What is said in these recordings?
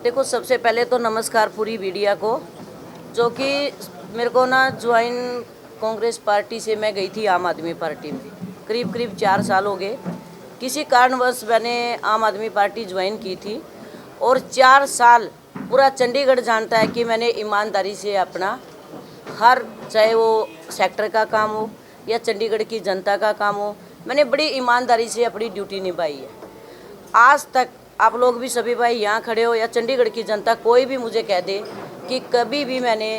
देखो, सबसे पहले तो नमस्कार पूरी मीडिया को, जो कि मेरे को ना ज्वाइन कांग्रेस पार्टी से मैं गई थी आम आदमी पार्टी में। करीब करीब 4 साल हो गए। किसी कारणवश मैंने आम आदमी पार्टी ज्वाइन की थी और 4 साल पूरा चंडीगढ़ जानता है कि मैंने ईमानदारी से अपना हर, चाहे वो सेक्टर का काम हो या चंडीगढ़ की जनता का काम हो, मैंने बड़ी ईमानदारी से अपनी ड्यूटी निभाई है। आज तक आप लोग भी सभी भाई यहाँ खड़े हो या चंडीगढ़ की जनता कोई भी मुझे कह दे कि कभी भी मैंने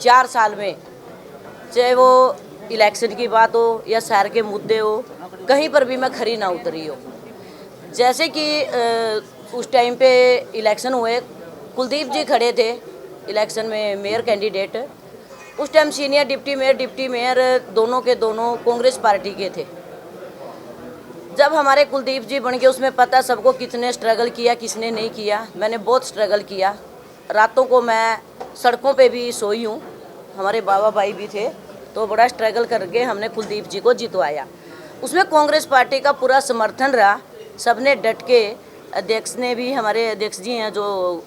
4 साल में, चाहे वो इलेक्शन की बात हो या शहर के मुद्दे हो, कहीं पर भी मैं खरी ना उतरी हो। जैसे कि उस टाइम पे इलेक्शन हुए, कुलदीप जी खड़े थे इलेक्शन में मेयर कैंडिडेट। उस टाइम सीनियर डिप्टी मेयर दोनों के दोनों कांग्रेस पार्टी के थे। जब हमारे कुलदीप जी बन गए, उसमें पता सबको कितने स्ट्रगल किया, किसने नहीं किया। मैंने बहुत स्ट्रगल किया, रातों को मैं सड़कों पे भी सोई हूँ। हमारे बाबा भाई भी थे, तो बड़ा स्ट्रगल करके हमने कुलदीप जी को जितवाया। उसमें कांग्रेस पार्टी का पूरा समर्थन रहा, सबने डट के, अध्यक्ष ने भी, हमारे अध्यक्ष जी हैं जो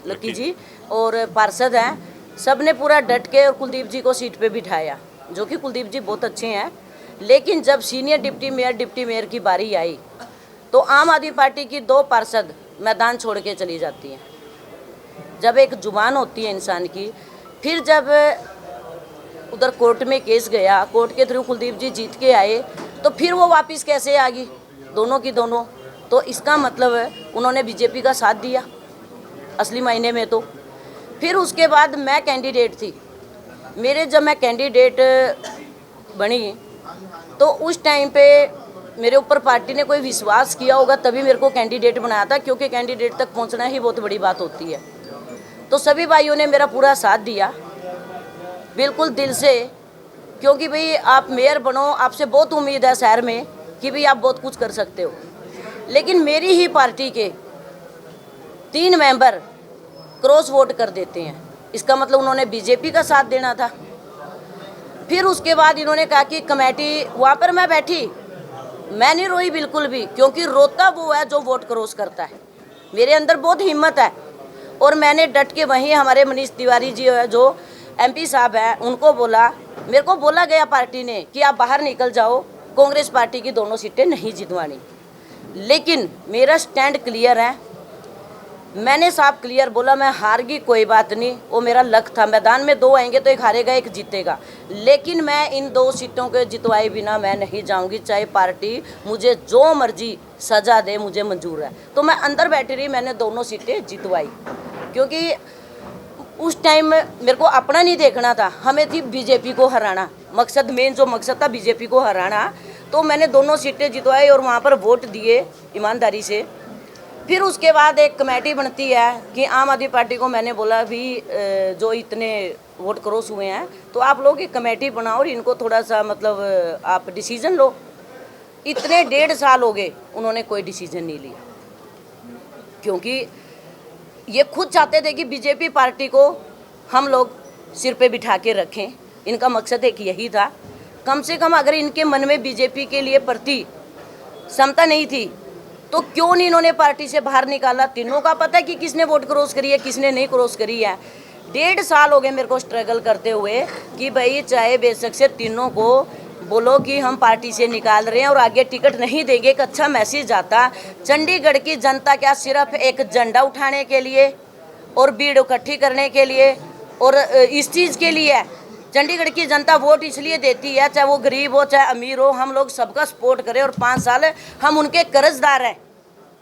लक्की जी और पार्षद हैं, सब ने पूरा डट के और कुलदीप जी को सीट पे बिठाया, जो कि कुलदीप जी बहुत अच्छे हैं। लेकिन जब सीनियर डिप्टी मेयर की बारी आई तो आम आदमी पार्टी की 2 पार्षद मैदान छोड़ के चली जाती हैं। जब एक जुबान होती है इंसान की, फिर जब उधर कोर्ट में केस गया, कोर्ट के थ्रू कुलदीप जी जीत के आए, तो फिर वो वापस कैसे आ गई, दोनों की दोनों। तो इसका मतलब है उन्होंने बीजेपी का साथ दिया असली मायने में। तो फिर उसके बाद मैं कैंडिडेट थी, जब मैं कैंडिडेट बनी तो उस टाइम पे मेरे ऊपर पार्टी ने कोई विश्वास किया होगा, तभी मेरे को कैंडिडेट बनाया था, क्योंकि कैंडिडेट तक पहुंचना ही बहुत बड़ी बात होती है। तो सभी भाइयों ने मेरा पूरा साथ दिया, बिल्कुल दिल से, क्योंकि भाई आप मेयर बनो, आपसे बहुत उम्मीद है शहर में कि भाई आप बहुत कुछ कर सकते हो। लेकिन मेरी ही पार्टी के 3 मेंबर क्रॉस वोट कर देते हैं, इसका मतलब उन्होंने बीजेपी का साथ देना था। फिर उसके बाद इन्होंने कहा कि कमेटी, वहाँ पर मैं बैठी, मैं नहीं रोई बिल्कुल भी, क्योंकि रोता वो है जो वोट क्रॉस करता है। मेरे अंदर बहुत हिम्मत है और मैंने डट के वहीं हमारे मनीष तिवारी जी जो MP साहब हैं, उनको बोला, मेरे को बोला गया पार्टी ने कि आप बाहर निकल जाओ, कांग्रेस पार्टी की दोनों सीटें नहीं जितवानी। लेकिन मेरा स्टैंड क्लियर है, मैंने साफ क्लियर बोला, मैं हार गई कोई बात नहीं, वो मेरा लक्ष्य था। मैदान में 2 आएंगे तो एक हारेगा एक जीतेगा, लेकिन मैं इन 2 सीटों के जितवाए बिना मैं नहीं जाऊंगी, चाहे पार्टी मुझे जो मर्जी सजा दे, मुझे मंजूर है। तो मैं अंदर बैठी रही, मैंने दोनों सीटें जितवाई, क्योंकि उस टाइम मेरे को अपना नहीं देखना था, हमें थी बीजेपी को हराना। मकसद, मेन जो मकसद था बीजेपी को हराना। तो मैंने दोनों सीटें जितवाई और वहाँ पर वोट दिए ईमानदारी से। फिर उसके बाद एक कमेटी बनती है कि आम आदमी पार्टी को मैंने बोला, भी जो इतने वोट क्रॉस हुए हैं तो आप लोग एक कमेटी बनाओ और इनको थोड़ा सा मतलब आप डिसीजन लो। इतने 1.5 साल हो गए, उन्होंने कोई डिसीजन नहीं लिया, क्योंकि ये खुद चाहते थे कि बीजेपी पार्टी को हम लोग सिर पे बिठा के रखें। इनका मकसद एक यही था। कम से कम अगर इनके मन में बीजेपी के लिए प्रति क्षमता नहीं थी तो क्यों नहीं इन्होंने पार्टी से बाहर निकाला। तीनों का पता है कि किसने वोट क्रॉस करी है, किसने नहीं क्रॉस करी है। 1.5 साल हो गए मेरे को स्ट्रगल करते हुए कि भाई चाहे बेशक से तीनों को बोलो कि हम पार्टी से निकाल रहे हैं और आगे टिकट नहीं देंगे, एक अच्छा मैसेज आता। चंडीगढ़ की जनता क्या सिर्फ एक झंडा उठाने के लिए और भीड़ इकट्ठी करने के लिए और इस चीज़ के लिए है। चंडीगढ़ की जनता वोट इसलिए देती है, चाहे वो गरीब हो चाहे अमीर हो, हम लोग सबका सपोर्ट करें। और 5 साल हम उनके कर्जदार हैं,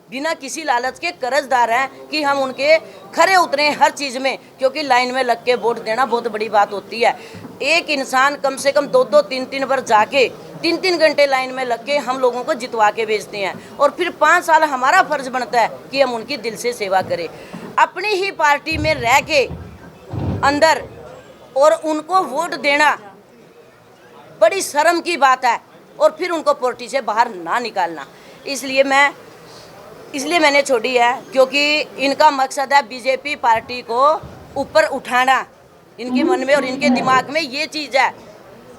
बिना किसी लालच के कर्जदार हैं कि हम उनके खरे उतरे हर चीज़ में, क्योंकि लाइन में लग के वोट देना बहुत बड़ी बात होती है। एक इंसान कम से कम 2-2, 3-3 बार जाके 3-3 घंटे लाइन में लग के हम लोगों को जितवा के भेजते हैं, और फिर 5 साल हमारा फर्ज बनता है कि हम उनकी दिल से सेवा करें। अपनी ही पार्टी में रह के अंदर और उनको वोट देना बड़ी शर्म की बात है, और फिर उनको पार्टी से बाहर ना निकालना। इसलिए मैंने छोड़ी है, क्योंकि इनका मकसद है बीजेपी पार्टी को ऊपर उठाना। इनके मन में और इनके दिमाग में ये चीज़ है।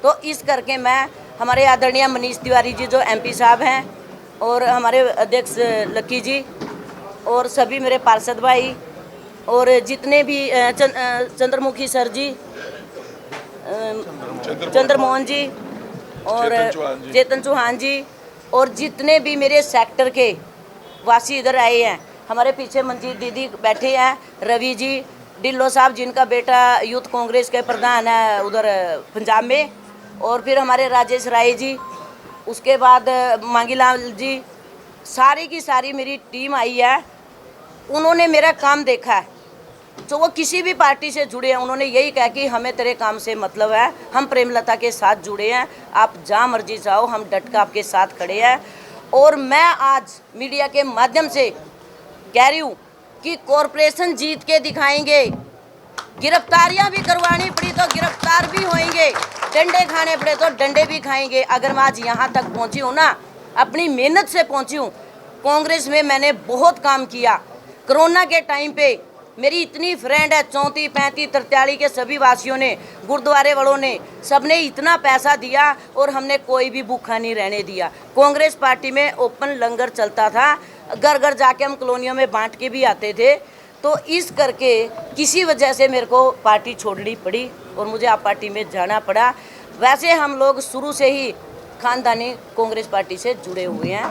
तो इस करके मैं, हमारे आदरणीय मनीष तिवारी जी जो MP साहब हैं और हमारे अध्यक्ष लक्की जी, और सभी मेरे पार्षद भाई और जितने भी चंद्रमुखी सर जी, चंद्रमोहन जी और चेतन चौहान जी और जितने भी मेरे सेक्टर के वासी इधर आए हैं। हमारे पीछे मंजीत दीदी बैठे हैं, रवि जी, ढिल्लो साहब जिनका बेटा यूथ कांग्रेस के प्रधान है उधर पंजाब में, और फिर हमारे राजेश राय जी, उसके बाद मांगीलाल जी, सारी की सारी मेरी टीम आई है। उन्होंने मेरा काम देखा है, तो वो किसी भी पार्टी से जुड़े हैं, उन्होंने यही कहा कि हमें तेरे काम से मतलब है, हम प्रेमलता के साथ जुड़े हैं, आप जहाँ मर्जी जाओ, हम डट कर आपके साथ खड़े हैं। और मैं आज मीडिया के माध्यम से कह रही हूँ कि कॉरपोरेशन जीत के दिखाएंगे। गिरफ्तारियां भी करवानी पड़ी तो गिरफ्तार भी होंगे, डंडे खाने पड़े तो डंडे भी खाएंगे। अगर मैं आज यहाँ तक पहुँची हूँ ना, अपनी मेहनत से पहुँची हूँ। कांग्रेस में मैंने बहुत काम किया। कोरोना के टाइम पे मेरी इतनी फ्रेंड है, 34, 35, 43 के सभी वासियों ने, गुरुद्वारे वालों ने, सबने इतना पैसा दिया और हमने कोई भी भूखा नहीं रहने दिया। कांग्रेस पार्टी में ओपन लंगर चलता था, घर घर जाके हम कॉलोनियों में बांट के भी आते थे। तो इस करके किसी वजह से मेरे को पार्टी छोड़नी पड़ी और मुझे आप पार्टी में जाना पड़ा। वैसे हम लोग शुरू से ही खानदानी कांग्रेस पार्टी से जुड़े हुए हैं।